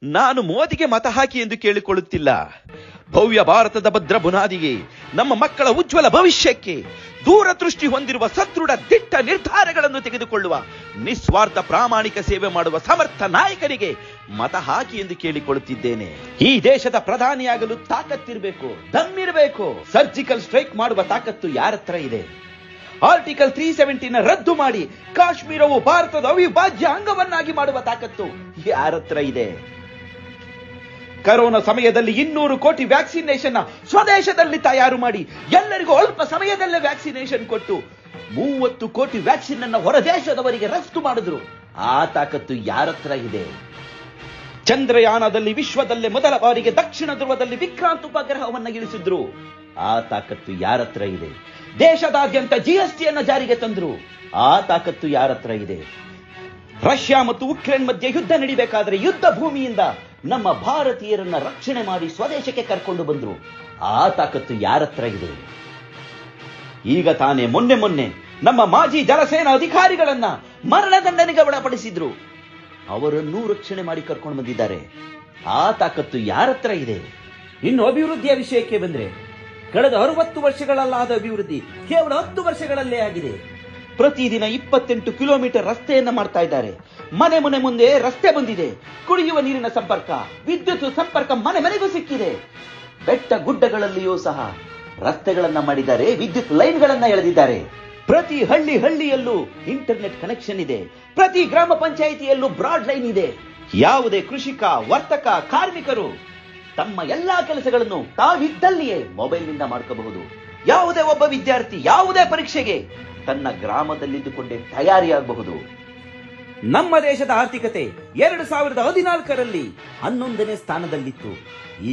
ನಾನು ಮೋದಿಗೆ ಮತ ಹಾಕಿ ಎಂದು ಕೇಳಿಕೊಳ್ಳುತ್ತಿಲ್ಲ. ಭವ್ಯ ಭಾರತದ ಭದ್ರ ಬುನಾದಿಗೆ, ನಮ್ಮ ಮಕ್ಕಳ ಉಜ್ವಲ ಭವಿಷ್ಯಕ್ಕೆ, ದೂರದೃಷ್ಟಿ ಹೊಂದಿರುವ ಸದೃಢ ದಿಟ್ಟ ನಿರ್ಧಾರಗಳನ್ನು ತೆಗೆದುಕೊಳ್ಳುವ ನಿಸ್ವಾರ್ಥ ಪ್ರಾಮಾಣಿಕ ಸೇವೆ ಮಾಡುವ ಸಮರ್ಥ ನಾಯಕನಿಗೆ ಮತ ಹಾಕಿ ಎಂದು ಕೇಳಿಕೊಳ್ಳುತ್ತಿದ್ದೇನೆ. ಈ ದೇಶದ ಪ್ರಧಾನಿಯಾಗಲು ತಾಕತ್ತಿರಬೇಕು, ದಮ್ಮಿರಬೇಕು. ಸರ್ಜಿಕಲ್ ಸ್ಟ್ರೈಕ್ ಮಾಡುವ ತಾಕತ್ತು ಯಾರತ್ರ ಇದೆ? ಆರ್ಟಿಕಲ್ 370 ರದ್ದು ಮಾಡಿ ಕಾಶ್ಮೀರವು ಭಾರತದ ಅವಿಭಾಜ್ಯ ಅಂಗವನ್ನಾಗಿ ಮಾಡುವ ತಾಕತ್ತು ಯಾರತ್ರ ಇದೆ? ಕರೋನಾ ಸಮಯದಲ್ಲಿ 200 ಕೋಟಿ ವ್ಯಾಕ್ಸಿನೇಷನ್ ಸ್ವದೇಶದಲ್ಲಿ ತಯಾರು ಮಾಡಿ ಎಲ್ಲರಿಗೂ ಅಲ್ಪ ಸಮಯದಲ್ಲೇ ವ್ಯಾಕ್ಸಿನೇಷನ್ ಕೊಟ್ಟು 30 ಕೋಟಿ ವ್ಯಾಕ್ಸಿನ್ ಅನ್ನು ಹೊರದೇಶದವರಿಗೆ ರಫ್ತು ಮಾಡಿದ್ರು. ಆ ತಾಕತ್ತು ಯಾರತ್ರ ಇದೆ? ಚಂದ್ರಯಾನದಲ್ಲಿ ವಿಶ್ವದಲ್ಲೇ ಮೊದಲ ಬಾರಿಗೆ ದಕ್ಷಿಣ ಧ್ರುವದಲ್ಲಿ ವಿಕ್ರಾಂತ್ ಉಪಗ್ರಹವನ್ನು ಇಳಿಸಿದ್ರು. ಆ ತಾಕತ್ತು ಯಾರತ್ರ ಇದೆ? ದೇಶದಾದ್ಯಂತ GST ಜಾರಿಗೆ ತಂದ್ರು. ಆ ತಾಕತ್ತು ಯಾರತ್ರ ಇದೆ? ರಷ್ಯಾ ಮತ್ತು ಉಕ್ರೇನ್ ಮಧ್ಯೆ ಯುದ್ಧ ನಡಿಬೇಕಾದ್ರೆ ಯುದ್ಧ ಭೂಮಿಯಿಂದ ನಮ್ಮ ಭಾರತೀಯರನ್ನ ರಕ್ಷಣೆ ಮಾಡಿ ಸ್ವದೇಶಕ್ಕೆ ಕರ್ಕೊಂಡು ಬಂದ್ರು. ಆ ತಾಕತ್ತು ಯಾರತ್ರ ಇದೆ? ಈಗ ತಾನೇ ಮೊನ್ನೆ ನಮ್ಮ ಮಾಜಿ ಜಲಸೇನಾ ಅಧಿಕಾರಿಗಳನ್ನ ಮರಣದಂಡನೆಗೆ ಒಳಪಡಿಸಿದ್ರು. ಅವರನ್ನೂ ರಕ್ಷಣೆ ಮಾಡಿ ಕರ್ಕೊಂಡು ಬಂದಿದ್ದಾರೆ. ಆ ತಾಕತ್ತು ಯಾರತ್ರ ಇದೆ? ಇನ್ನು ಅಭಿವೃದ್ಧಿಯ ವಿಷಯಕ್ಕೆ ಬಂದ್ರೆ, ಕಳೆದ 60 ವರ್ಷಗಳಲ್ಲಾದ ಅಭಿವೃದ್ಧಿ ಕೇವಲ 10 ವರ್ಷಗಳಲ್ಲೇ ಆಗಿದೆ. ಪ್ರತಿದಿನ 28 ಕಿಲೋಮೀಟರ್ ರಸ್ತೆಯನ್ನ ಮಾಡ್ತಾ ಇದ್ದಾರೆ. ಮನೆ ಮುಂದೆ ರಸ್ತೆ ಬಂದಿದೆ. ಕುಡಿಯುವ ನೀರಿನ ಸಂಪರ್ಕ, ವಿದ್ಯುತ್ ಸಂಪರ್ಕ ಮನೆ ಮನೆಗೂ ಸಿಕ್ಕಿದೆ. ಬೆಟ್ಟ ಗುಡ್ಡಗಳಲ್ಲಿಯೂ ಸಹ ರಸ್ತೆಗಳನ್ನ ಮಾಡಿದ್ದಾರೆ, ವಿದ್ಯುತ್ ಲೈನ್ಗಳನ್ನ ಎಳೆದಿದ್ದಾರೆ. ಪ್ರತಿ ಹಳ್ಳಿಯಲ್ಲೂ ಇಂಟರ್ನೆಟ್ ಕನೆಕ್ಷನ್ ಇದೆ. ಪ್ರತಿ ಗ್ರಾಮ ಪಂಚಾಯಿತಿಯಲ್ಲೂ ಬ್ರಾಡ್ ಲೈನ್ ಇದೆ. ಯಾವುದೇ ಕೃಷಿಕ, ವರ್ತಕ, ಕಾರ್ಮಿಕರು ತಮ್ಮ ಎಲ್ಲಾ ಕೆಲಸಗಳನ್ನು ತಾವಿದ್ದಲ್ಲಿಯೇ ಮೊಬೈಲ್ನಿಂದ ಮಾಡ್ಕೋಬಹುದು. ಯಾವುದೇ ಒಬ್ಬ ವಿದ್ಯಾರ್ಥಿ ಯಾವುದೇ ಪರೀಕ್ಷೆಗೆ ತನ್ನ ಗ್ರಾಮದಲ್ಲಿದ್ದುಕೊಂಡೇ ತಯಾರಿಯಾಗಬಹುದು. ನಮ್ಮ ದೇಶದ ಆರ್ಥಿಕತೆ 2014ರಲ್ಲಿ 11ನೇ ಸ್ಥಾನದಲ್ಲಿತ್ತು.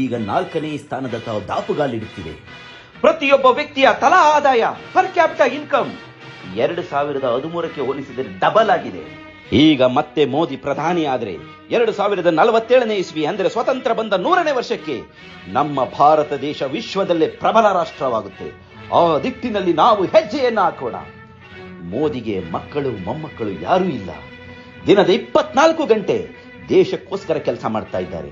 ಈಗ 4ನೇ ಸ್ಥಾನದತ್ತ ದಾಪುಗಾಲಿಡುತ್ತಿದೆ. ಪ್ರತಿಯೊಬ್ಬ ವ್ಯಕ್ತಿಯ ತಲಾ ಆದಾಯ ಪರ್ ಕ್ಯಾಪಿಟಾ ಇನ್ಕಮ್ 2013ಕ್ಕೆ ಹೋಲಿಸಿದರೆ ಡಬಲ್ ಆಗಿದೆ. ಈಗ ಮತ್ತೆ ಮೋದಿ ಪ್ರಧಾನಿ ಆದ್ರೆ 2047ನೇ ಇಸ್ವಿ ಅಂದ್ರೆ ಸ್ವತಂತ್ರ ಬಂದ 100ನೇ ವರ್ಷಕ್ಕೆ ನಮ್ಮ ಭಾರತ ದೇಶ ವಿಶ್ವದಲ್ಲೇ ಪ್ರಬಲ ರಾಷ್ಟ್ರವಾಗುತ್ತೆ. ಆ ದಿಟ್ಟಿನಲ್ಲಿ ನಾವು ಹೆಜ್ಜೆಯನ್ನು ಹಾಕೋಣ. ಮೋದಿಗೆ ಮಕ್ಕಳು ಮೊಮ್ಮಕ್ಕಳು ಯಾರೂ ಇಲ್ಲ. ದಿನದ 24 ಗಂಟೆ ದೇಶಕ್ಕೋಸ್ಕರ ಕೆಲಸ ಮಾಡ್ತಾ ಇದ್ದಾರೆ.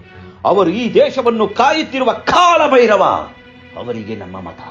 ಅವರು ಈ ದೇಶವನ್ನು ಕಾಯುತ್ತಿರುವ ಕಾಲಭೈರವ. ಅವರಿಗೆ ನಮ್ಮ ಮತ.